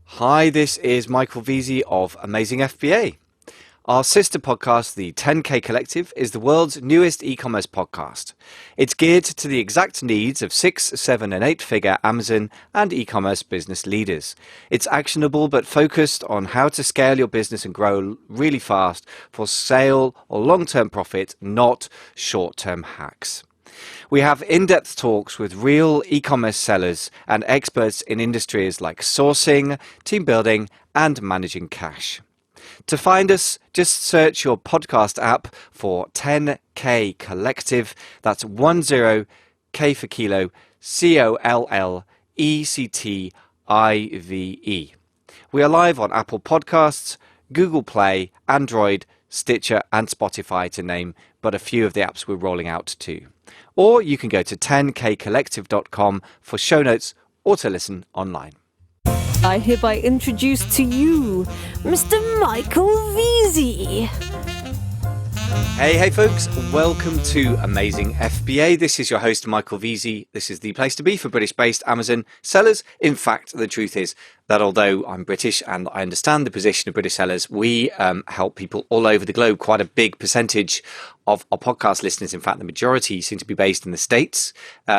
Hi, this is Michael Veazey of Amazing FBA. Our sister podcast, the 10K Collective, is the world's newest e-commerce podcast. It's geared to the exact needs of 6, 7 and 8-figure Amazon and e-commerce business leaders. It's actionable but focused on how to scale your business and grow really fast for sale or long-term profit, not short-term hacks. We have in-depth talks with real e-commerce sellers and experts in industries like sourcing, team building, and managing cash. To find us, just search your podcast app for 10K Collective. That's 10K for kilo, COLLECTIVE. We are live on Apple Podcasts, Google Play, Android, Stitcher, and Spotify, to name but a few of the apps we're rolling out to. Or you can go to 10kcollective.com for show notes or to listen online. I hereby introduce to you Mr. Michael Veazey. Hey folks, welcome to Amazing FBA. This is your host Michael Veazey. This is the place to be for British-based Amazon sellers. In fact, the truth is that although I'm British and I understand the position of British sellers, we help people all over the globe. Quite a big percentage of our podcast listeners, in fact, the majority seem to be based in the States.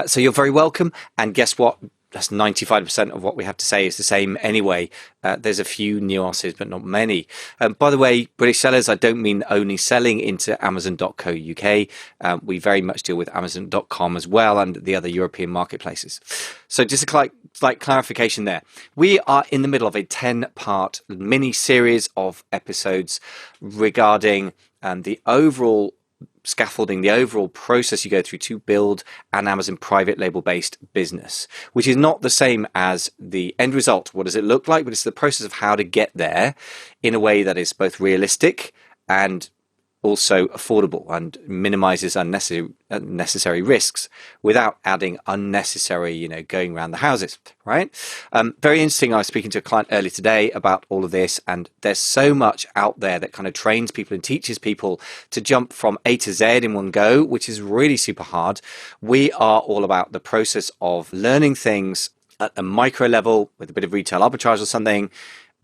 So you're very welcome. And guess what? That's 95% of what we have to say is the same anyway. There's a few nuances, but not many. By the way, British sellers, I don't mean only selling into Amazon.co.uk. We very much deal with Amazon.com as well and the other European marketplaces. So just a slight clarification there. We are in the middle of a 10-part mini-series of episodes regarding the overall scaffolding, the overall process you go through to build an Amazon private label based business, which is not the same as the end result. What does it look like? But it's the process of how to get there in a way that is both realistic and also affordable and minimizes unnecessary risks without adding unnecessary, going around the houses, right? Very interesting. I was speaking to a client earlier today about all of this, and there's so much out there that kind of trains people and teaches people to jump from A to Z in one go, which is really super hard. We are all about the process of learning things at a micro level with a bit of retail arbitrage or something,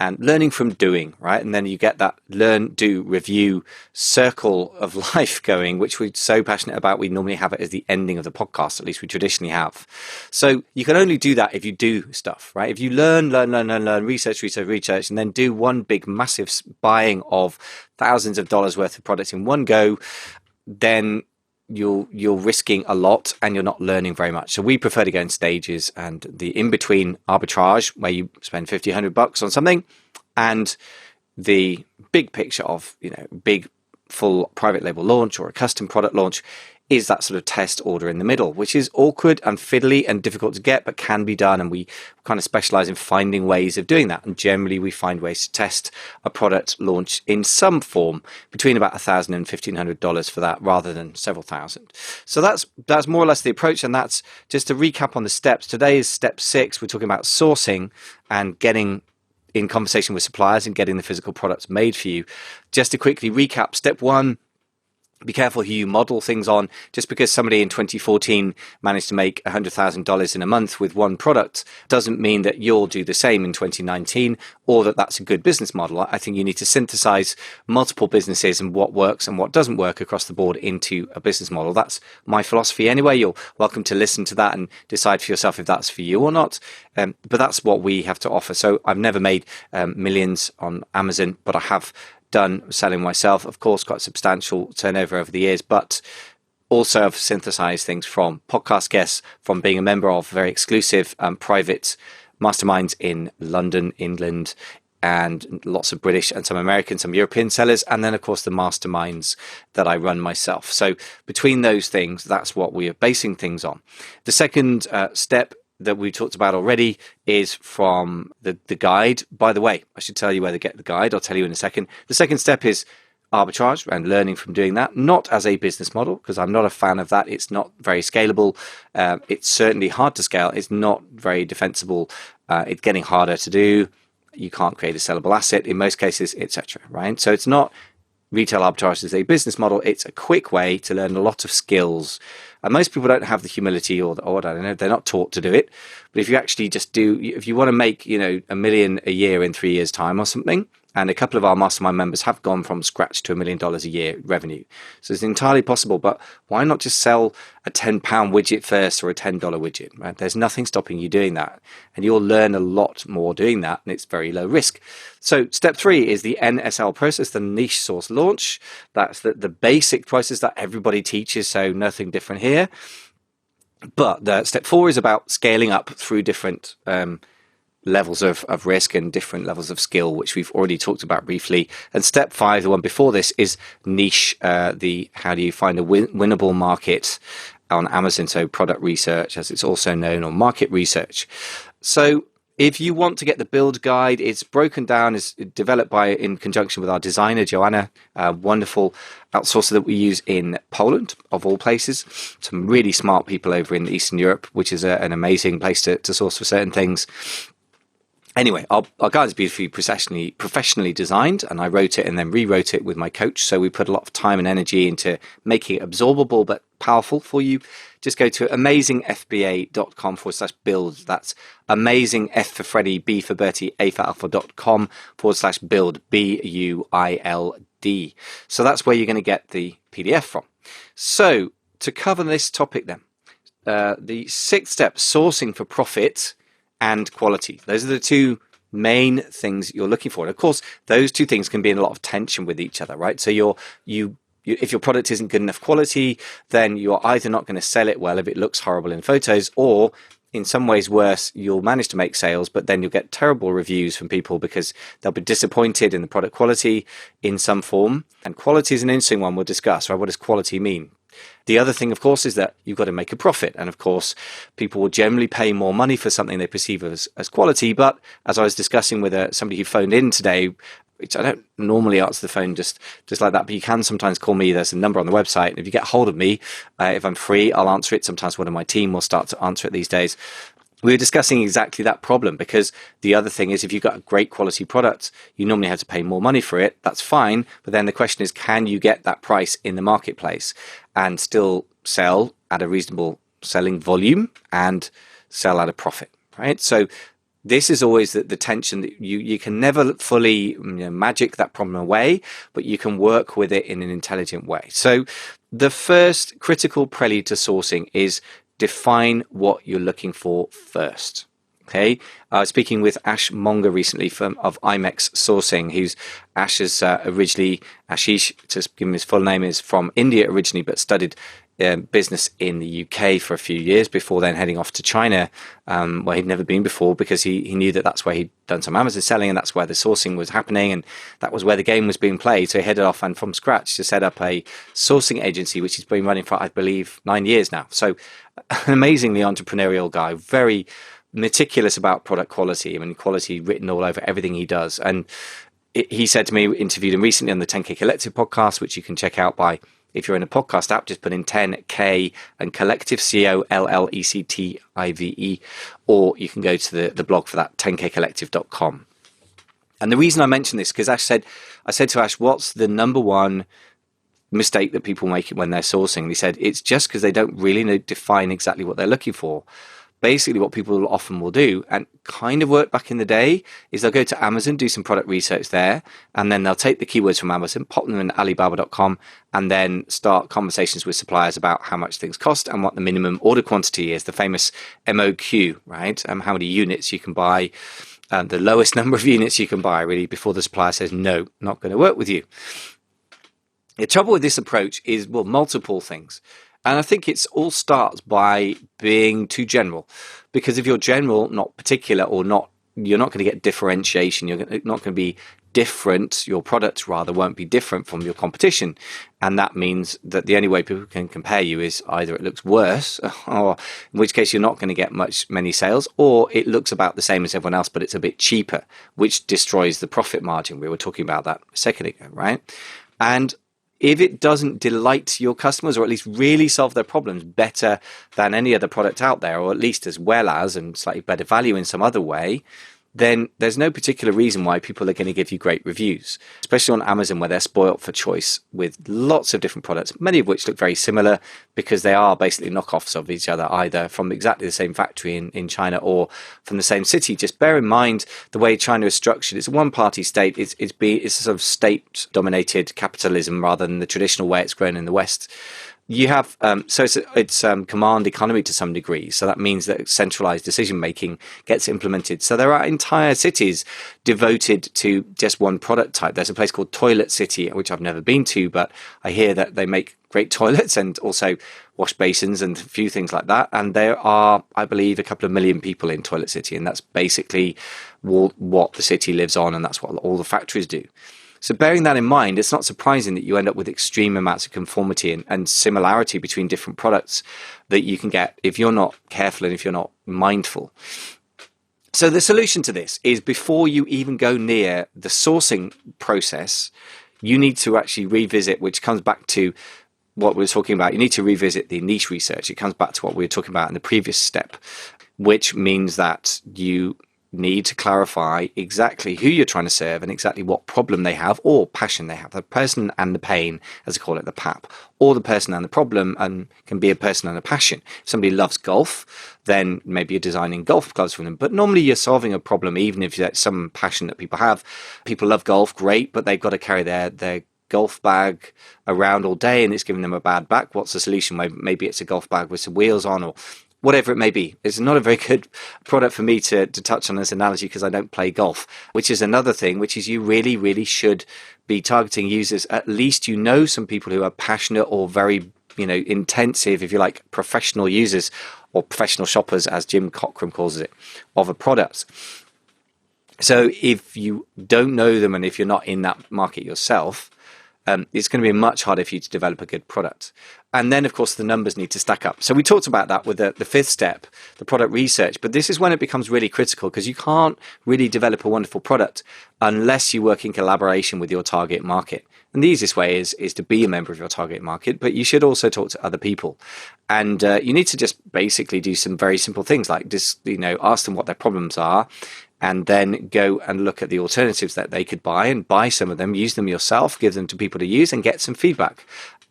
and learning from doing, right? And then you get that learn, do, review circle of life going, which we're so passionate about. We normally have it as the ending of the podcast, at least we traditionally have. So you can only do that if you do stuff, right? If you learn, research, and then do one big massive buying of thousands of dollars worth of products in one go, then you're risking a lot and you're not learning very much. So we prefer to go in stages, and the in-between arbitrage where you spend $50, $100 on something and the big picture of, big full private label launch or a custom product launch is that sort of test order in the middle, which is awkward and fiddly and difficult to get, but can be done. And we kind of specialize in finding ways of doing that. And generally we find ways to test a product launch in some form between about $1,000 and $1,500 for that, rather than several thousand. So that's more or less the approach. And that's just to recap on the steps. Today is step 6. We're talking about sourcing and getting in conversation with suppliers and getting the physical products made for you. Just to quickly recap, step 1, be careful who you model things on. Just because somebody in 2014 managed to make $100,000 in a month with one product doesn't mean that you'll do the same in 2019, or that that's a good business model. I think you need to synthesize multiple businesses and what works and what doesn't work across the board into a business model. That's my philosophy anyway. You're welcome to listen to that and decide for yourself if that's for you or not. But that's what we have to offer. So I've never made millions on Amazon, but I have done selling myself, of course, quite substantial turnover over the years, but also I've synthesized things from podcast guests, from being a member of very exclusive private masterminds in London, England, and lots of British and some American, some European sellers, and then of course the masterminds that I run myself. So between those things, that's what we are basing things on. The second step that we talked about already is from the guide. By the way, I should tell you where to get the guide. I'll tell you in a second. The second step is arbitrage and learning from doing that, not as a business model, because I'm not a fan of that. It's not very scalable. It's certainly hard to scale. It's not very defensible. It's getting harder to do. You can't create a sellable asset in most cases, etc. Right? So it's not retail arbitrage as a business model. It's a quick way to learn a lot of skills And most people don't have the humility or I don't know, they're not taught to do it. But if you actually just do, if you want to make, $1 million a year in 3 years' time or something, and a couple of our mastermind members have gone from scratch to $1 million a year revenue. So it's entirely possible, but why not just sell a £10 widget first or a $10 widget, right? There's nothing stopping you doing that. And you'll learn a lot more doing that, and it's very low risk. So step 3 is the NSL process, the niche source launch. That's the basic process that everybody teaches, so nothing different here. But step 4 is about scaling up through different levels of risk and different levels of skill, which we've already talked about briefly. And step 5, the one before this, is niche, how do you find a winnable market on Amazon, so product research, as it's also known, or market research. So if you want to get the build guide, it's broken down, it's developed in conjunction with our designer, Joanna, a wonderful outsourcer that we use in Poland, of all places. Some really smart people over in Eastern Europe, which is an amazing place to source for certain things. Anyway, our guide is beautifully professionally designed, and I wrote it and then rewrote it with my coach. So we put a lot of time and energy into making it absorbable but powerful for you. Just go to amazingfba.com/build. That's amazing, F for Freddy, B for Bertie, A for Alpha.com/build, BUILD. So that's where you're going to get the PDF from. So to cover this topic then, the 6th step, sourcing for profit and quality. Those are the 2 main things you're looking for. And of course, those 2 things can be in a lot of tension with each other, right? So if your product isn't good enough quality, then you're either not going to sell it well if it looks horrible in photos, or in some ways worse, you'll manage to make sales, but then you'll get terrible reviews from people because they'll be disappointed in the product quality in some form. And quality is an interesting one we'll discuss, right? What does quality mean? The other thing, of course, is that you've got to make a profit. And of course, people will generally pay more money for something they perceive as quality. But as I was discussing with somebody who phoned in today, which I don't normally answer the phone just like that, but you can sometimes call me. There's a number on the website. And if you get hold of me, if I'm free, I'll answer it. Sometimes one of my team will start to answer it these days. We were discussing exactly that problem, because the other thing is, if you've got a great quality product, you normally have to pay more money for it. That's fine. But then the question is, can you get that price in the marketplace and still sell at a reasonable selling volume and sell at a profit, right? So this is always the tension that you can never fully magic that problem away, but you can work with it in an intelligent way. So the first critical prelude to sourcing is define what you're looking for first. Okay, I was speaking with Ash Monga recently of IMEX Sourcing, who's Ash's originally, Ashish, to give him his full name, is from India originally, but studied business in the UK for a few years before then heading off to China, where he'd never been before, because he knew that's where he'd done some Amazon selling, and that's where the sourcing was happening, and that was where the game was being played. So he headed off and from scratch to set up a sourcing agency, which he's been running for, I believe, 9 years now. So an amazingly entrepreneurial guy, very meticulous about product quality. I mean, quality written all over everything he does. And he said to me, interviewed him recently on the 10K Collective podcast, which you can check out by, if you're in a podcast app, just put in 10K and Collective, COLLECTIVE, or you can go to the blog for that, 10kcollective.com. And the reason I mention this, because I said to Ash, what's the number one mistake that people make when they're sourcing? And he said, it's just because they don't really define exactly what they're looking for. Basically, what people often will do, and kind of worked back in the day, is they'll go to Amazon, do some product research there, and then they'll take the keywords from Amazon, pop them in Alibaba.com, and then start conversations with suppliers about how much things cost and what the minimum order quantity is, the famous MOQ, right? How many units you can buy, the lowest number of units you can buy, really, before the supplier says, no, not going to work with you. The trouble with this approach is, well, multiple things. And I think it all starts by being too general, because if you're general, not particular, or you're not going to get differentiation. You're not going to be different. Your product rather won't be different from your competition. And that means that the only way people can compare you is either it looks worse, or in which case you're not going to get many sales, or it looks about the same as everyone else, but it's a bit cheaper, which destroys the profit margin. We were talking about that a second ago, right? And if it doesn't delight your customers, or at least really solve their problems better than any other product out there, or at least as well as, and slightly better value in some other way, then there's no particular reason why people are going to give you great reviews, especially on Amazon, where they're spoilt for choice with lots of different products, many of which look very similar because they are basically knockoffs of each other, either from exactly the same factory in China or from the same city. Just bear in mind the way China is structured. It's a one-party state. It's a sort of state-dominated capitalism rather than the traditional way it's grown in the West. You have it's command economy to some degree, so that means that centralized decision making gets implemented. So there are entire cities devoted to just one product type. There's a place called Toilet City, which I've never been to, but I hear that they make great toilets and also wash basins and a few things like that. And there are, I believe, a couple of million people in Toilet City, and that's basically what the city lives on, and that's what all the factories do. So bearing that in mind, it's not surprising that you end up with extreme amounts of conformity and similarity between different products that you can get if you're not careful and if you're not mindful. So the solution to this is, before you even go near the sourcing process, you need to actually revisit, which comes back to what we were talking about. You need to revisit the niche research. It comes back to what we were talking about in the previous step, which means that you need to clarify exactly who you're trying to serve and exactly what problem they have or passion they have. The person and the pain, as I call it, the PAP, or the person and the problem, and can be a person and a passion. If somebody loves golf, then maybe you're designing golf clubs for them. But normally you're solving a problem, even if that's some passion that people have. People love golf, great, but they've got to carry their golf bag around all day and it's giving them a bad back. What's the solution? Maybe it's a golf bag with some wheels on, or whatever it may be. It's not a very good product for me to touch on as an analogy because I don't play golf, which is another thing, which is you really, really should be targeting users. At least you know some people who are passionate or very, intensive, if you like, professional users or professional shoppers, as Jim Cockram calls it, of a product. So if you don't know them and if you're not in that market yourself, it's going to be much harder for you to develop a good product. And then, of course, the numbers need to stack up. So we talked about that with the fifth step, the product research. But this is when it becomes really critical, because you can't really develop a wonderful product unless you work in collaboration with your target market. And the easiest way is to be a member of your target market, but you should also talk to other people. And you need to just basically do some very simple things like just, ask them what their problems are, and then go and look at the alternatives that they could buy and buy some of them, use them yourself, give them to people to use and get some feedback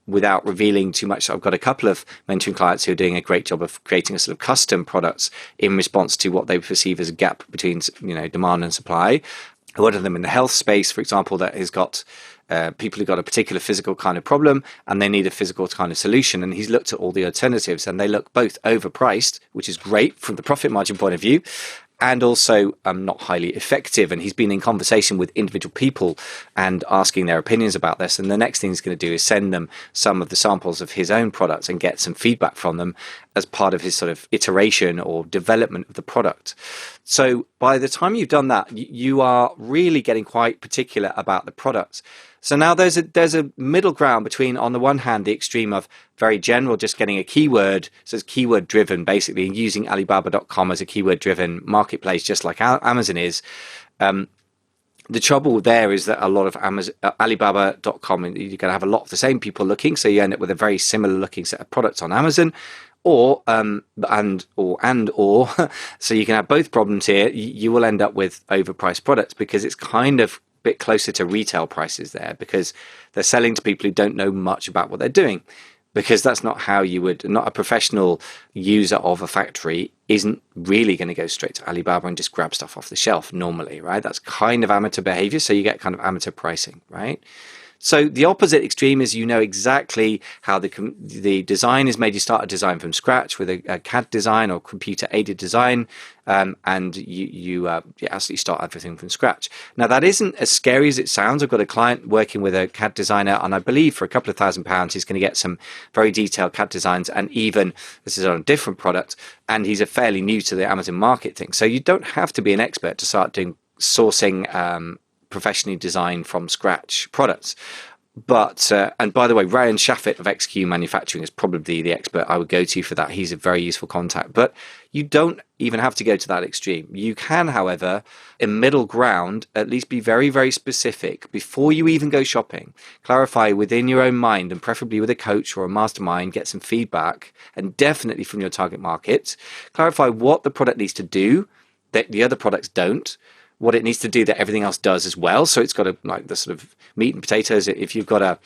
without revealing too much. I've got a couple of mentoring clients who are doing a great job of creating a sort of custom products in response to what they perceive as a gap between, demand and supply. One of them in the health space, for example, that has got people who've got a particular physical kind of problem and they need a physical kind of solution. And he's looked at all the alternatives and they look both overpriced, which is great from the profit margin point of view, and also not highly effective. And he's been in conversation with individual people and asking their opinions about this. And the next thing he's going to do is send them some of the samples of his own products and get some feedback from them as part of his sort of iteration or development of the product. So by the time you've done that, you are really getting quite particular about the product. So now there's a middle ground between, on the one hand, the extreme of very general, just getting a keyword, so it's keyword driven, basically, and using Alibaba.com as a keyword driven marketplace, just like Amazon is. The trouble there is that a lot of Alibaba.com, you're going to have a lot of the same people looking, so you end up with a very similar looking set of products on Amazon. Or so you can have both problems here. You will end up with overpriced products because it's kind of bit closer to retail prices there, because they're selling to people who don't know much about what they're doing, because that's not how you would, not a professional user of a factory isn't really going to go straight to Alibaba and just grab stuff off the shelf normally, right? That's kind of amateur behavior. So you get kind of amateur pricing, right? So the opposite extreme is exactly how the design is made. You start a design from scratch with a CAD design or computer-aided design, and you absolutely start everything from scratch. Now, that isn't as scary as it sounds. I've got a client working with a CAD designer, and I believe for a couple of £1,000, he's going to get some very detailed CAD designs, and even, this is on a different product, and he's a fairly new to the Amazon market thing. So you don't have to be an expert to start doing sourcing professionally designed from scratch products. But and by the way, Ryan Shaffett of XQ Manufacturing is probably the expert I would go to for that. He's a very useful contact. But you don't even have to go to that extreme. You can, however, in middle ground, at least be very, very specific before you even go shopping. Clarify within your own mind, and preferably with a coach or a mastermind, get some feedback, and definitely from your target market. Clarify what the product needs to do, that the other products don't, what it needs to do that everything else does as well. So it's got to, like the sort of meat and potatoes. If you've got a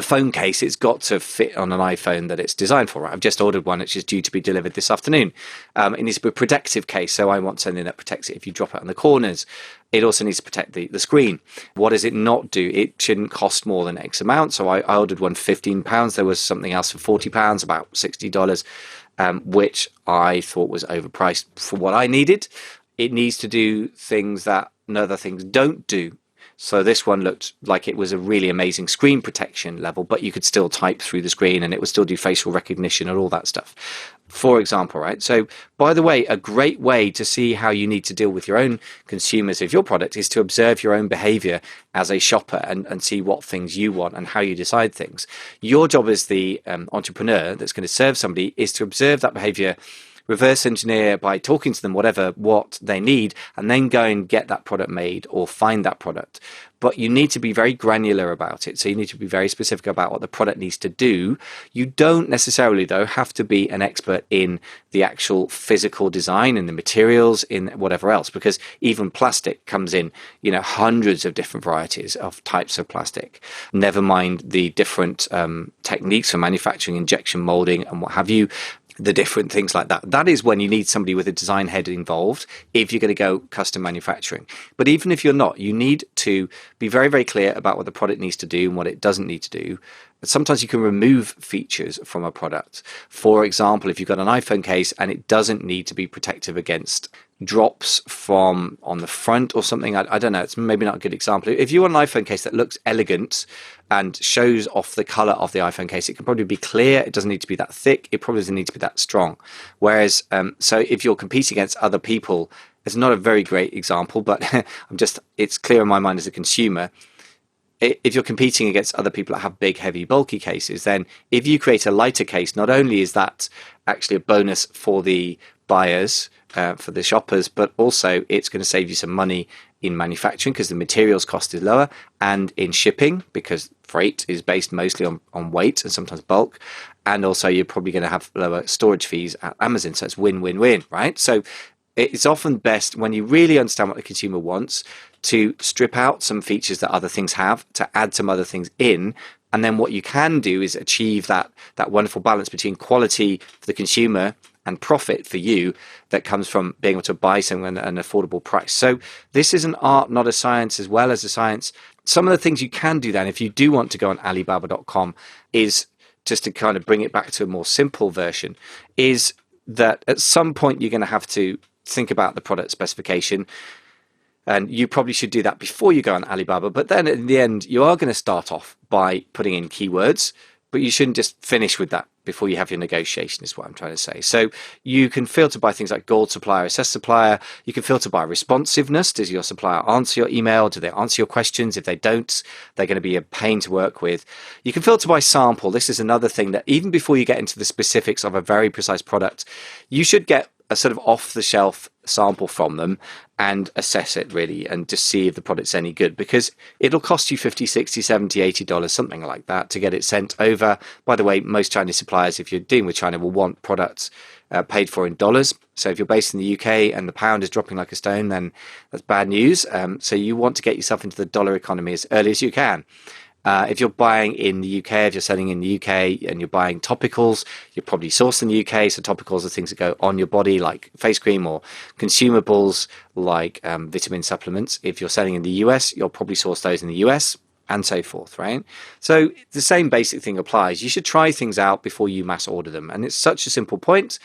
phone case, it's got to fit on an iPhone that it's designed for. Right? I've just ordered one, which is due to be delivered this afternoon. It needs to be a protective case, so I want something that protects it if you drop it on the corners. It also needs to protect the screen. What does it not do? It shouldn't cost more than X amount. So I ordered one £15. There was something else for £40, about $60, which I thought was overpriced for what I needed. It needs to do things that other things don't do. So this one looked like it was a really amazing screen protection level, but you could still type through the screen and it would still do facial recognition and all that stuff, for example, right? So, by the way, a great way to see how you need to deal with your own consumers of your product is to observe your own behavior as a shopper and see what things you want and how you decide things. Your job as the entrepreneur that's going to serve somebody is to observe that behavior, reverse engineer by talking to them what they need, and then go and get that product made or find that product. But you need to be very granular about it. So you need to be very specific about what the product needs to do. You don't necessarily, though, have to be an expert in the actual physical design and the materials in whatever else, because even plastic comes in, hundreds of different varieties of types of plastic. Never mind the different techniques for manufacturing, injection molding and what have you. The different things like that. That is when you need somebody with a design head involved if you're going to go custom manufacturing. But even if you're not, you need to be very, very clear about what the product needs to do and what it doesn't need to do. But sometimes you can remove features from a product. For example, if you've got an iPhone case and it doesn't need to be protective against drops from on the front or something, I don't know, it's maybe not a good example. If you want an iPhone case that looks elegant and shows off the color of the iPhone case, it can probably be clear. It doesn't need to be that thick. It probably doesn't need to be that strong. Whereas, so if you're competing against other people, it's not a very great example, but it's clear in my mind as a consumer. If you're competing against other people that have big, heavy, bulky cases, then if you create a lighter case, not only is that actually a bonus for the buyers, for the shoppers, but also it's going to save you some money in manufacturing because the materials cost is lower, and in shipping because freight is based mostly on weight and sometimes bulk, and also you're probably going to have lower storage fees at Amazon. So it's win-win-win, right? So it's often best when you really understand what the consumer wants to strip out some features that other things have, to add some other things in, and then what you can do is achieve that wonderful balance between quality for the consumer and profit for you that comes from being able to buy something at an affordable price. So this is an art, not a science, as well as a science. Some of the things you can do then, if you do want to go on Alibaba.com, is just to kind of bring it back to a more simple version, is that at some point you're going to have to think about the product specification. And you probably should do that before you go on Alibaba. But then in the end, you are going to start off by putting in keywords, but you shouldn't just finish with that before you have your negotiation, is what I'm trying to say. So you can filter by things like gold supplier, assessed supplier. You can filter by responsiveness. Does your supplier answer your email? Do they answer your questions? If they don't, they're going to be a pain to work with. You can filter by sample. This is another thing that even before you get into the specifics of a very precise product, you should get a sort of off-the-shelf sample from them and assess it really and just see if the product's any good, because it'll cost you $50, $60, $70, $80, something like that to get it sent over. By the way, most Chinese suppliers, if you're dealing with China, will want products paid for in dollars. So if you're based in the UK and the pound is dropping like a stone, then that's bad news. So you want to get yourself into the dollar economy as early as you can. If you're buying in the UK, if you're selling in the UK and you're buying topicals, you're probably sourced in the UK. So topicals are things that go on your body like face cream, or consumables like vitamin supplements. If you're selling in the US, you'll probably source those in the US, and so forth, right? So the same basic thing applies. You should try things out before you mass order them. And it's such a simple point.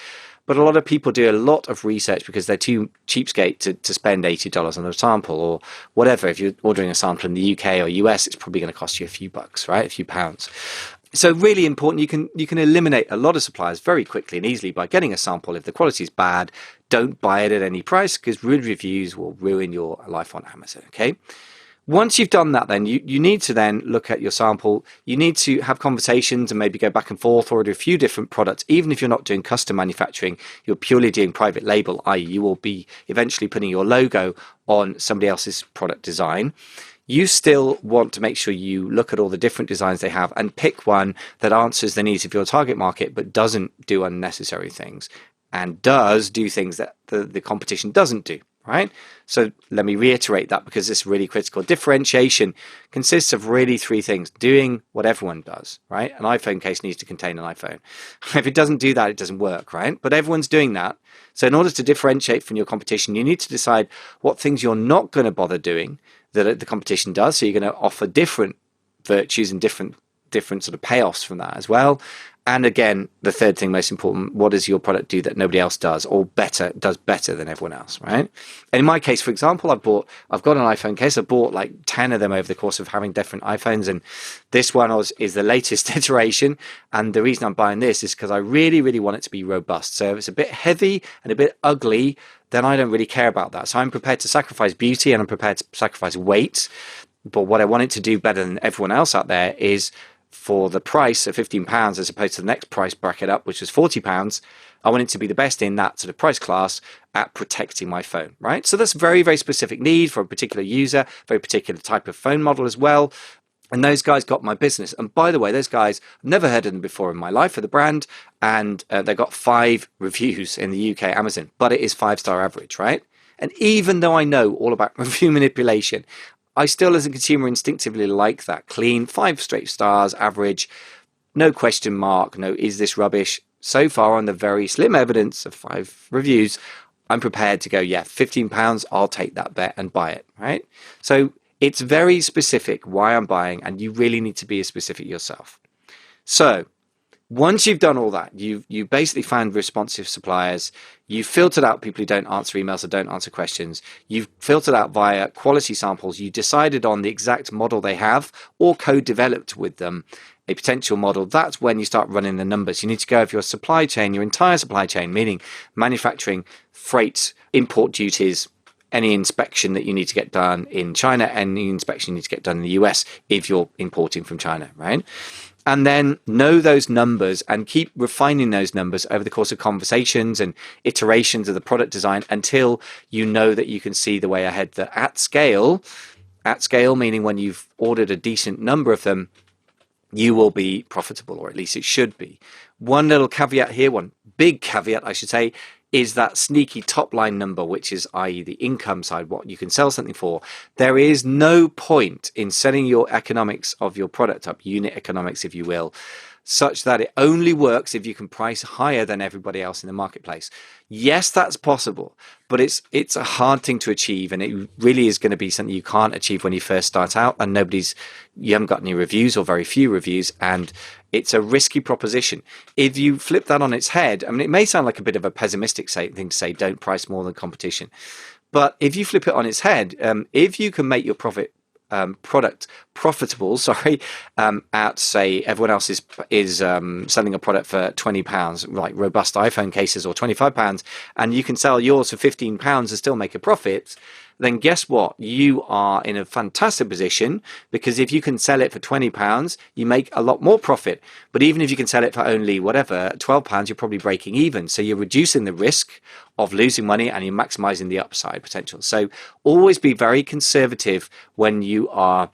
But a lot of people do a lot of research because they're too cheapskate to spend $80 on a sample or whatever. If you're ordering a sample in the UK or US, it's probably going to cost you a few bucks, right? A few pounds. So really important, you can eliminate a lot of suppliers very quickly and easily by getting a sample. If the quality is bad, don't buy it at any price, because rude reviews will ruin your life on Amazon, okay? Once you've done that, then you need to then look at your sample. You need to have conversations and maybe go back and forth, or do a few different products. Even if you're not doing custom manufacturing, you're purely doing private label, i.e. you will be eventually putting your logo on somebody else's product design. You still want to make sure you look at all the different designs they have and pick one that answers the needs of your target market but doesn't do unnecessary things. and does do things that the competition doesn't do, right? So let me reiterate that because it's really critical. Differentiation consists of really three things: doing what everyone does, right? An iPhone case needs to contain an iPhone. If it doesn't do that, it doesn't work, right? But everyone's doing that. So in order to differentiate from your competition, you need to decide what things you're not going to bother doing that the competition does. So you're going to offer different virtues and different sort of payoffs from that as well. And again, the third thing, most important, what does your product do that nobody else does, or does better than everyone else, right? And in my case, for example, I've got an iPhone case. I bought like 10 of them over the course of having different iPhones. And this one is the latest iteration. And the reason I'm buying this is because I really, really want it to be robust. So if it's a bit heavy and a bit ugly, then I don't really care about that. So I'm prepared to sacrifice beauty and I'm prepared to sacrifice weight. But what I want it to do better than everyone else out there is, for the price of £15 as opposed to the next price bracket up, which was £40, I want it to be the best in that sort of price class at protecting my phone, right? So that's a very, very specific need for a particular user, very particular type of phone model as well. And those guys got my business. And by the way, those guys, I've never heard of them before in my life for the brand. And they got 5 reviews in the UK Amazon, but it is 5-star average, right? And even though I know all about review manipulation, I still, as a consumer, instinctively like that clean 5 straight stars average, no question mark, no is this rubbish. So far, on the very slim evidence of 5 reviews, I'm prepared to go, yeah, £15, I'll take that bet and buy it, right? So it's very specific why I'm buying, and you really need to be as specific yourself. So once you've done all that, you basically found responsive suppliers, you've filtered out people who don't answer emails or don't answer questions, you've filtered out via quality samples, you decided on the exact model they have or co-developed with them a potential model. That's when you start running the numbers. You need to go over your supply chain, your entire supply chain, meaning manufacturing, freight, import duties, any inspection that you need to get done in China, any inspection you need to get done in the US if you're importing from China, right? And then know those numbers and keep refining those numbers over the course of conversations and iterations of the product design until you know that you can see the way ahead, that at scale meaning when you've ordered a decent number of them, you will be profitable, or at least it should be. One little caveat here, one big caveat, I should say, is that sneaky top line number, which is, i.e. the income side, what you can sell something for. There is no point in setting your economics of your product up, unit economics, if you will, such that it only works if you can price higher than everybody else in the marketplace. Yes, that's possible, but it's a hard thing to achieve, and it really is going to be something you can't achieve when you first start out, and you haven't got any reviews or very few reviews, and it's a risky proposition. If you flip that on its head, I mean, it may sound like a bit of a pessimistic thing to say, don't price more than competition, but if you flip it on its head, if you can make your product profitable, at, say, everyone else is selling a product for £20, like robust iPhone cases, or £25, and you can sell yours for £15 and still make a profit, then guess what? You are in a fantastic position, because if you can sell it for £20, you make a lot more profit. But even if you can sell it for only £12, you're probably breaking even. So you're reducing the risk of losing money and you're maximizing the upside potential. So always be very conservative when you are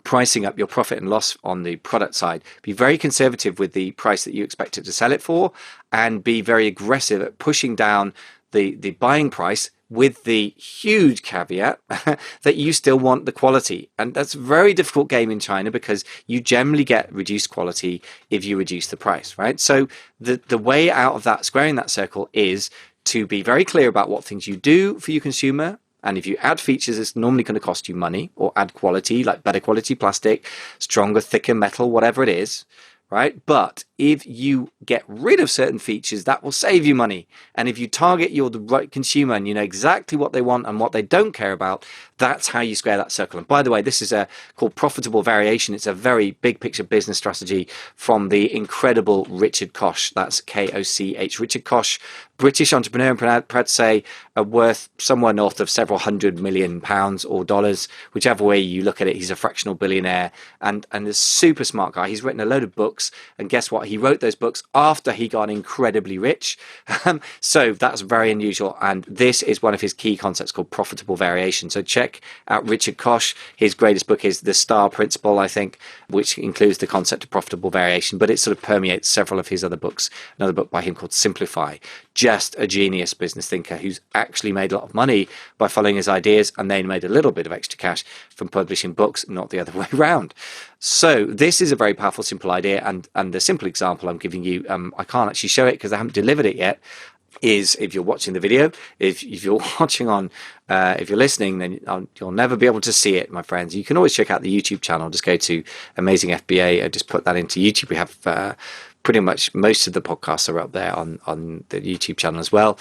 pricing up your profit and loss on the product side. Be very conservative with the price that you expect it to sell it for, and be very aggressive at pushing down the buying price, with the huge caveat that you still want the quality. And that's a very difficult game in China, because you generally get reduced quality if you reduce the price, right? So the way out of that, squaring that circle, is to be very clear about what things you do for your consumer. And if you add features, it's normally going to cost you money, or add quality, like better quality plastic, stronger, thicker metal, whatever it is, right? But if you get rid of certain features, that will save you money. And if you target the right consumer and you know exactly what they want and what they don't care about, that's how you square that circle. And by the way, this is called profitable variation. It's a very big picture business strategy from the incredible Richard Koch. That's Koch. Richard Koch, British entrepreneur, and proud to say are worth somewhere north of several £100 million or dollars, whichever way you look at it. He's a fractional billionaire and a super smart guy. He's written a load of books. books. And guess what? He wrote those books after he got incredibly rich. So that's very unusual. And this is one of his key concepts called profitable variation. So check out Richard Koch. His greatest book is The Star Principle, I think, which includes the concept of profitable variation, but it sort of permeates several of his other books. Another book by him called Simplify. Just a genius business thinker who's actually made a lot of money by following his ideas and then made a little bit of extra cash from publishing books, not the other way around. So this is a very powerful, simple idea. And the simple example I'm giving you, I can't actually show it because I haven't delivered it yet, is if you're watching the video, if you're watching on, if you're listening, then you'll never be able to see it, my friends. You can always check out the YouTube channel. Just go to Amazing FBA and just put that into YouTube. We have pretty much most of the podcasts are up there on the YouTube channel as well.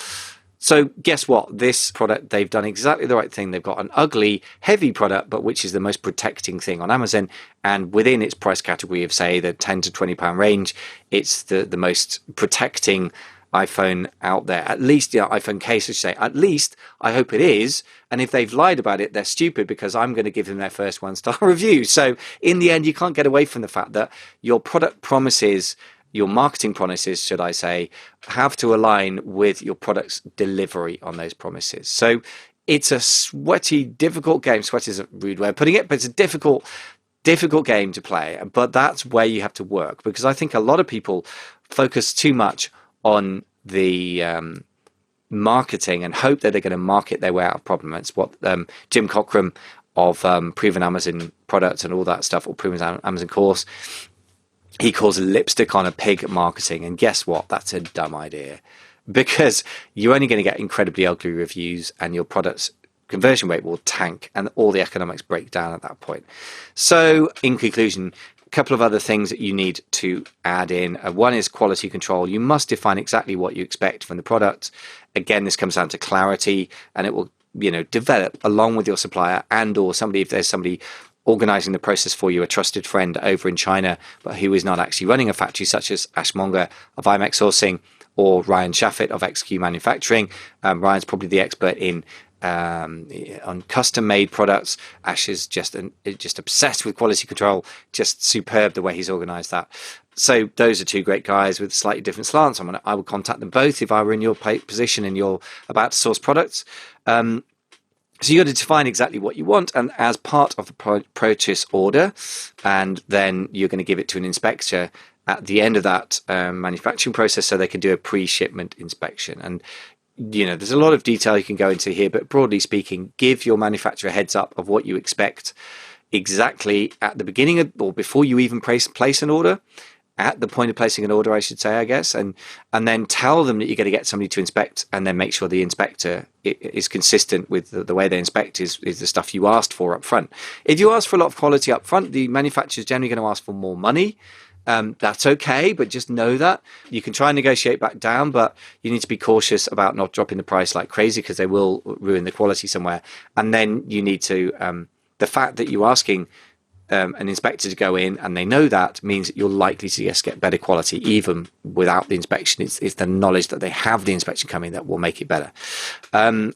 So guess what? This product, they've done exactly the right thing. They've got an ugly, heavy product, but which is the most protecting thing on Amazon. And within its price category of, say, the £10 to £20 range, it's the most protecting iPhone out there. At least, iPhone case, I should say. At least, I hope it is. And if they've lied about it, they're stupid, because I'm going to give them their first 1-star review. So in the end, you can't get away from the fact that your product promises, your marketing promises, should I say, have to align with your product's delivery on those promises. So it's a sweaty, difficult game. Sweaty is a rude way of putting it, but it's a difficult game to play. But that's where you have to work, because I think a lot of people focus too much on the marketing and hope that they're going to market their way out of problem. It's what Jim Cockrum of Proven Amazon Products and all that stuff, or Proven Amazon Course, he calls lipstick on a pig marketing. And guess what? That's a dumb idea, because you're only going to get incredibly ugly reviews and your product's conversion rate will tank and all the economics break down at that point. So in conclusion, a couple of other things that you need to add in. One is quality control. You must define exactly what you expect from the product. Again, this comes down to clarity, and it will, develop along with your supplier and or somebody, if there's somebody organizing the process for you, a trusted friend over in China, but who is not actually running a factory, such as Ash Monger of IMEX Sourcing or Ryan Shaffett of XQ Manufacturing. Ryan's probably the expert on custom-made products. Ash is just obsessed with quality control, just superb the way he's organized that. So those are two great guys with slightly different slants. I would contact them both if I were in your position and you're about to source products. So you got to define exactly what you want, and as part of the purchase order, and then you're going to give it to an inspector at the end of that manufacturing process, so they can do a pre-shipment inspection. And there's a lot of detail you can go into here, but broadly speaking, give your manufacturer a heads up of what you expect exactly at the beginning of, or before you even place an order. At the point of placing an order, I should say, I guess, and then tell them that you're going to get somebody to inspect, and then make sure the inspector is consistent with the way they inspect is the stuff you asked for up front. If you ask for a lot of quality up front, the manufacturer is generally going to ask for more money. That's okay, but just know that. You can try and negotiate back down, but you need to be cautious about not dropping the price like crazy, because they will ruin the quality somewhere. And then you need to, the fact that you're asking an inspector to go in and they know that means that you're likely to just get better quality even without the inspection. It's the knowledge that they have the inspection coming that will make it better. And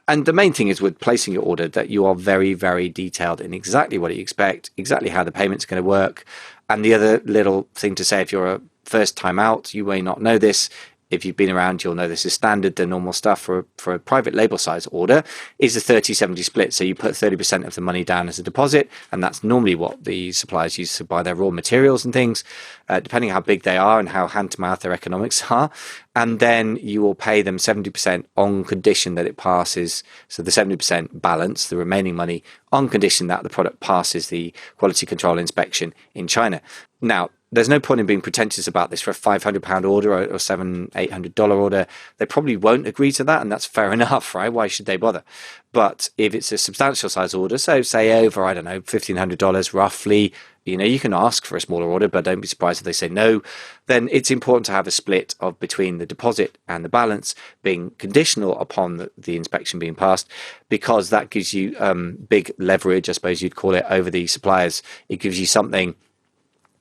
the main thing is with placing your order that you are very, very detailed in exactly what you expect, exactly how the payment's going to work. And the other little thing to say, if you're a first time out, you may not know this. If you've been around, you'll know this is standard. The normal stuff for a private label size order is a 30-70 split. So you put 30% of the money down as a deposit, and that's normally what the suppliers use to buy their raw materials and things, depending how big they are and how hand-to-mouth their economics are. And then you will pay them 70% on condition that it passes. So the 70% balance, the remaining money, on condition that the product passes the quality control inspection in China. Now, there's no point in being pretentious about this. For a £500 order or $700-800 order, they probably won't agree to that, and that's fair enough, right? Why should they bother? But if it's a substantial size order, so say over, I don't know, $1,500 roughly, you can ask for a smaller order, but don't be surprised if they say no. Then it's important to have a split of between the deposit and the balance being conditional upon the inspection being passed, because that gives you big leverage, I suppose you'd call it, over the suppliers. It gives you something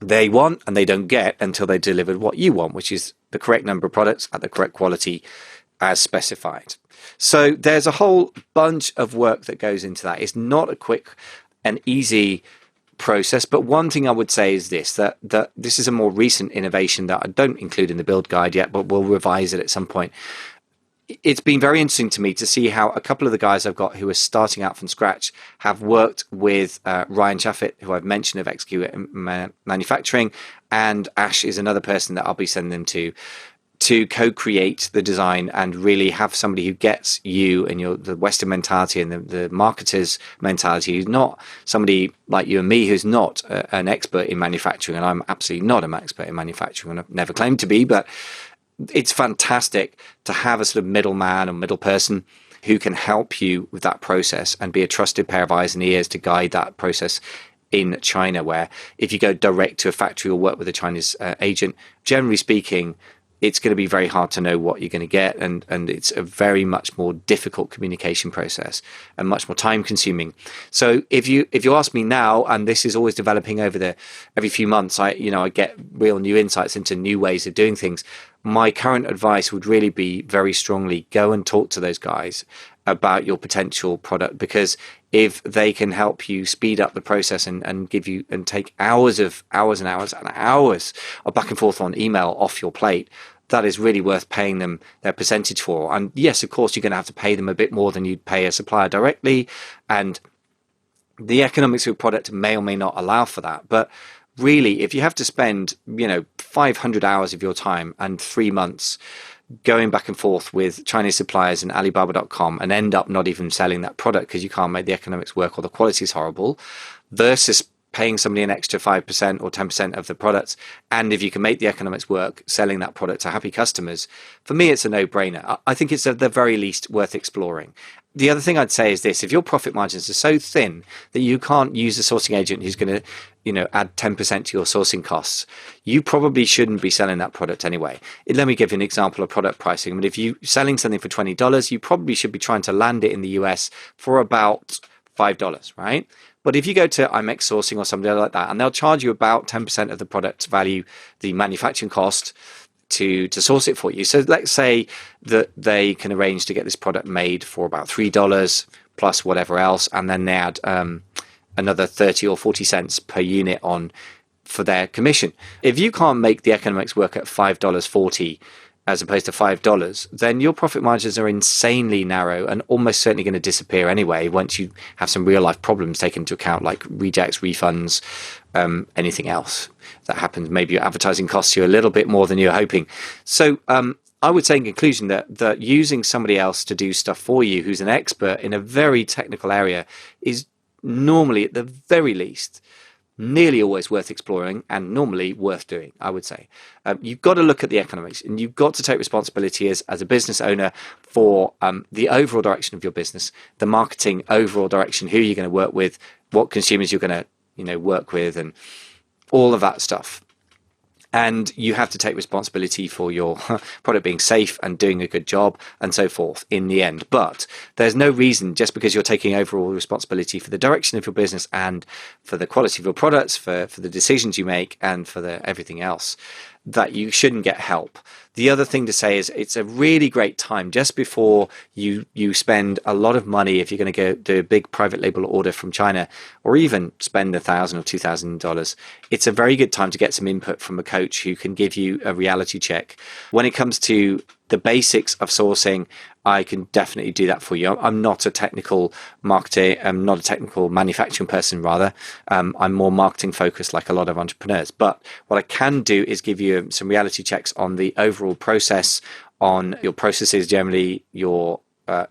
they want and they don't get until they delivered what you want, which is the correct number of products at the correct quality as specified. So there's a whole bunch of work that goes into that. It's not a quick and easy process. But one thing I would say is this, that this is a more recent innovation that I don't include in the build guide yet, but we'll revise it at some point. It's been very interesting to me to see how a couple of the guys I've got who are starting out from scratch have worked with Ryan Chaffett, who I've mentioned of XQ Manufacturing, and Ash is another person that I'll be sending them to co-create the design and really have somebody who gets you and the Western mentality and the marketer's mentality, who's not somebody like you and me who's not an expert in manufacturing, and I'm absolutely not an expert in manufacturing, and I've never claimed to be, but it's fantastic to have a sort of middleman or middle person who can help you with that process and be a trusted pair of eyes and ears to guide that process in China, where if you go direct to a factory or work with a Chinese agent, generally speaking, it's going to be very hard to know what you're going to get, and it's a very much more difficult communication process and much more time consuming. So if you ask me now, and this is always developing over every few months, I get real new insights into new ways of doing things. My current advice would really be very strongly go and talk to those guys about your potential product, because if they can help you speed up the process and give you and take hours and hours of back and forth on email off your plate, that is really worth paying them their percentage for. And yes, of course, you're going to have to pay them a bit more than you'd pay a supplier directly, and the economics of your product may or may not allow for that. But really, if you have to spend 500 hours of your time and 3 months going back and forth with Chinese suppliers and Alibaba.com and end up not even selling that product because you can't make the economics work or the quality is horrible, versus paying somebody an extra 5% or 10% of the products, and if you can make the economics work, selling that product to happy customers, for me, it's a no-brainer. I think it's at the very least worth exploring. The other thing I'd say is this: if your profit margins are so thin that you can't use a sourcing agent who's going to, add 10% to your sourcing costs, you probably shouldn't be selling that product anyway. Let me give you an example of product pricing. I mean, if you're selling something for $20, you probably should be trying to land it in the US for about $5, right? But if you go to IMEX Sourcing or somebody like that, and they'll charge you about 10% of the product value, the manufacturing cost, to source it for you. So let's say that they can arrange to get this product made for about $3 plus whatever else, and then they add another 30 or 40 cents per unit on for their commission. If you can't make the economics work at $5.40 as opposed to $5, then your profit margins are insanely narrow and almost certainly going to disappear anyway once you have some real life problems taken into account, like rejects, refunds, anything else that happens. Maybe your advertising costs you a little bit more than you're hoping. So I would say in conclusion that using somebody else to do stuff for you who's an expert in a very technical area is normally, at the very least, nearly always worth exploring and normally worth doing, I would say. You've got to look at the economics, and you've got to take responsibility as a business owner for the overall direction of your business, the marketing overall direction, who you're going to work with, what consumers you're going to work with, and all of that stuff. And you have to take responsibility for your product being safe and doing a good job and so forth in the end. But there's no reason, just because you're taking overall responsibility for the direction of your business and for the quality of your products, for the decisions you make and for everything else, that you shouldn't get help. The other thing to say is it's a really great time just before you spend a lot of money. If you're going to go do a big private label order from China, or even spend $1,000 or $2,000, it's a very good time to get some input from a coach who can give you a reality check. When it comes to the basics of sourcing, I can definitely do that for you. I'm not a technical marketer. I'm not a technical manufacturing person, rather. I'm more marketing focused, like a lot of entrepreneurs. But what I can do is give you some reality checks on the overall process, on your processes generally, your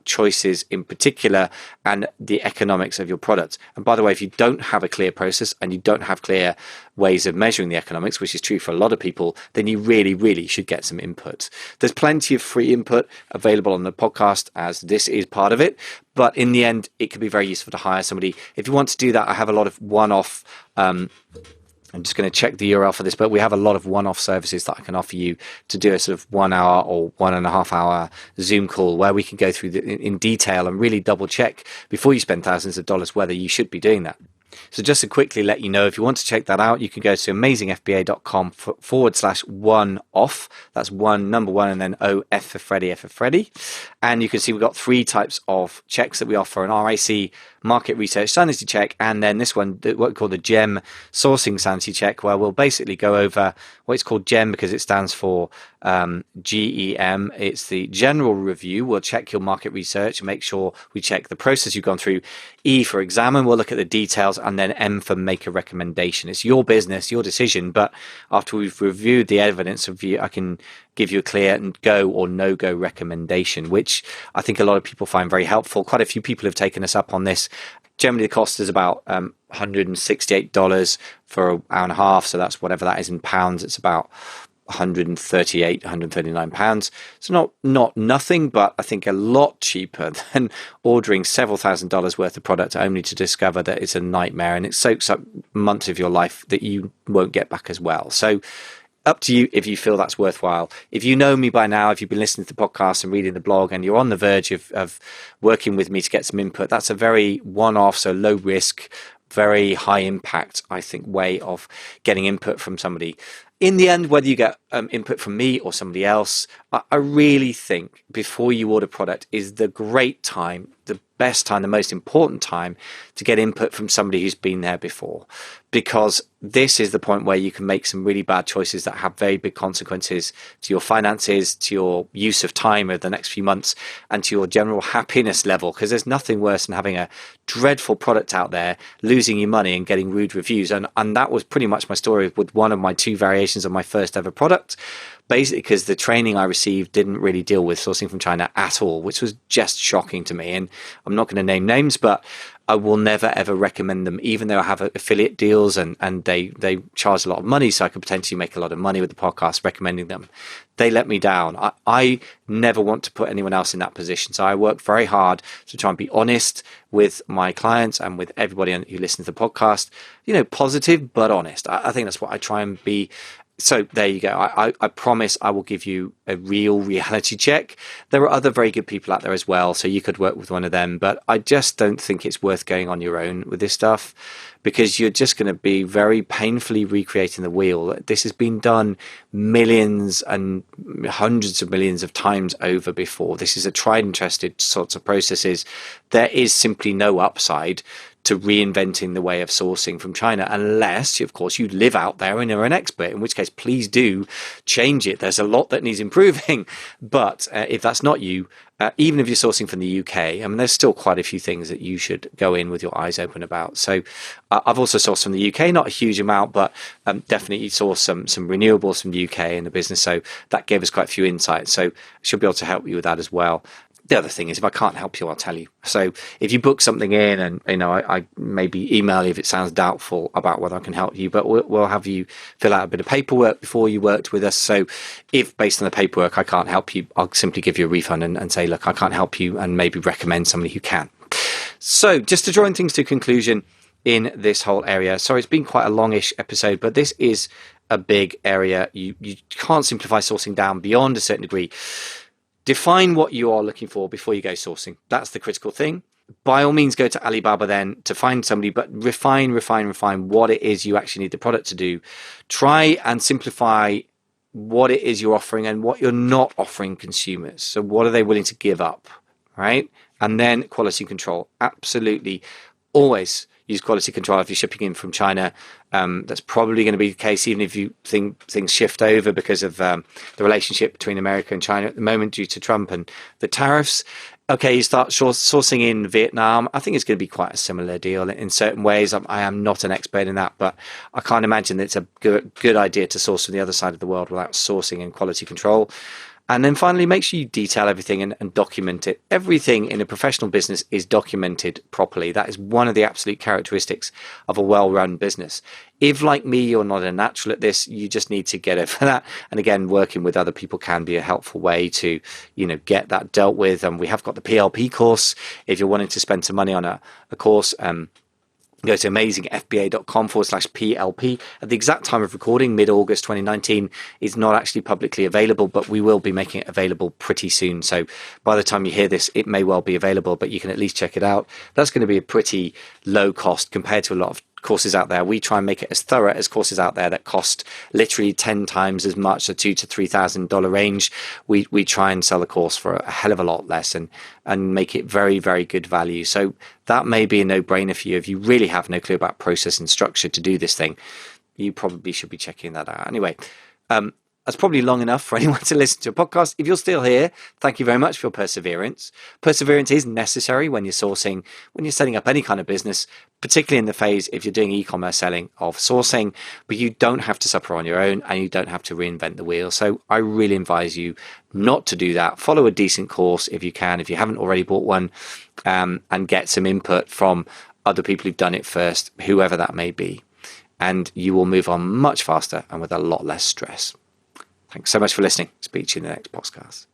choices in particular, and the economics of your products. And by the way, if you don't have a clear process and you don't have clear ways of measuring the economics, which is true for a lot of people, then you really, really should get some input. There's plenty of free input available on the podcast, as this is part of it. But in the end, it could be very useful to hire somebody. If you want to do that, I have a lot of one-off I'm just going to check the URL for this, but we have a lot of one-off services that I can offer you to do a sort of 1 hour or 1.5 hour Zoom call where we can go through in detail and really double check before you spend thousands of dollars whether you should be doing that. So just to quickly let you know, if you want to check that out, you can go to amazingfba.com/1off. That's number one, and then F for Freddy. And you can see we've got 3 types of checks that we offer: an RIC market research sanity check, and then this one, what we call the GEM sourcing sanity check, where we'll basically go over what it's called GEM because it stands for GEM. It's the general review. We'll check your market research and make sure we check the process you've gone through. E for examine, we'll look at the details, and then M for make a recommendation. It's your business, your decision, but after we've reviewed the evidence of you, I can give you a clear and go or no-go recommendation, which I think a lot of people find very helpful. Quite a few people have taken us up on this. Generally, the cost is about $168 for an hour and a half, so that's whatever that is in pounds. It's about 139 pounds. So not nothing, but I think a lot cheaper than ordering several $1,000s worth of product only to discover that it's a nightmare and it soaks up months of your life that you won't get back as well. So up to you if you feel that's worthwhile. If you know me by now, if you've been listening to the podcast and reading the blog and you're on the verge of working with me to get some input, that's a very one-off, so low risk, very high impact, I think, way of getting input from somebody. In the end, whether you get input from me or somebody else, I really think before you order product is the great time, the best time, the most important time to get input from somebody who's been there before, because this is the point where you can make some really bad choices that have very big consequences to your finances, to your use of time over the next few months, and to your general happiness level, because there's nothing worse than having a dreadful product out there, losing your money and getting rude reviews. And that was pretty much my story with one of my 2 variations of my first ever product. Basically because the training I received didn't really deal with sourcing from China at all, which was just shocking to me. And I'm not going to name names, but I will never ever recommend them, even though I have affiliate deals and they charge a lot of money, so I could potentially make a lot of money with the podcast recommending them. They let me down. I never want to put anyone else in that position. So I work very hard to try and be honest with my clients and with everybody who listens to the podcast, positive but honest. I think that's what I try and be. So there you go. I promise I will give you a real reality check. There are other very good people out there as well, so you could work with one of them. But I just don't think it's worth going on your own with this stuff, because you're just going to be very painfully recreating the wheel. This has been done millions and hundreds of millions of times over before. This is a tried and tested sorts of processes. There is simply no upside to reinventing the way of sourcing from China, unless, of course, you live out there and are an expert, in which case, please do change it. There's a lot that needs improving. But if that's not you, even if you're sourcing from the UK, I mean, there's still quite a few things that you should go in with your eyes open about. So I've also sourced from the UK, not a huge amount, but definitely sourced some renewables from the UK in the business. So that gave us quite a few insights. So I should be able to help you with that as well. The other thing is, if I can't help you, I'll tell you. So if you book something in and, I maybe email you if it sounds doubtful about whether I can help you, but we'll have you fill out a bit of paperwork before you worked with us. So if based on the paperwork I can't help you, I'll simply give you a refund and say, look, I can't help you, and maybe recommend somebody who can. So just to drawing things to a conclusion in this whole area. Sorry, it's been quite a longish episode, but this is a big area. You can't simplify sourcing down beyond a certain degree. Define what you are looking for before you go sourcing. That's the critical thing. By all means, go to Alibaba then to find somebody, but refine what it is you actually need the product to do. Try and simplify what it is you're offering and what you're not offering consumers. So what are they willing to give up, right? And then quality control. Absolutely. Always use quality control if you're shipping in from China. That's probably going to be the case, even if you think things shift over because of the relationship between America and China at the moment due to Trump and the tariffs. Okay, you start sourcing in Vietnam. I think it's going to be quite a similar deal in certain ways. I am not an expert in that, but I can't imagine that it's a good idea to source from the other side of the world without sourcing and quality control. And then finally, make sure you detail everything and document it. Everything in a professional business is documented properly. That is one of the absolute characteristics of a well-run business. If, like me, you're not a natural at this, you just need to get over that. And again, working with other people can be a helpful way to, get that dealt with. And we have got the PLP course. If you're wanting to spend some money on a course, Go to amazingfba.com/PLP. At the exact time of recording, mid-August 2019, is not actually publicly available, but we will be making it available pretty soon. So by the time you hear this, it may well be available, but you can at least check it out. That's going to be a pretty low cost compared to a lot of courses out there. We try and make it as thorough as courses out there that cost literally 10 times as much, the $2,000 to $3,000 range. We try and sell the course for a hell of a lot less and make it very, very good value. So that may be a no-brainer for you. If you really have no clue about process and structure to do this thing, you probably should be checking that out. Anyway, that's probably long enough for anyone to listen to a podcast. If you're still here, thank you very much for your perseverance. Perseverance is necessary when you're sourcing, when you're setting up any kind of business, particularly in the phase if you're doing e-commerce selling of sourcing, but you don't have to suffer on your own and you don't have to reinvent the wheel. So I really advise you not to do that. Follow a decent course if you can, if you haven't already bought one, and get some input from other people who've done it first, whoever that may be. And you will move on much faster and with a lot less stress. Thanks so much for listening. Speak to you in the next podcast.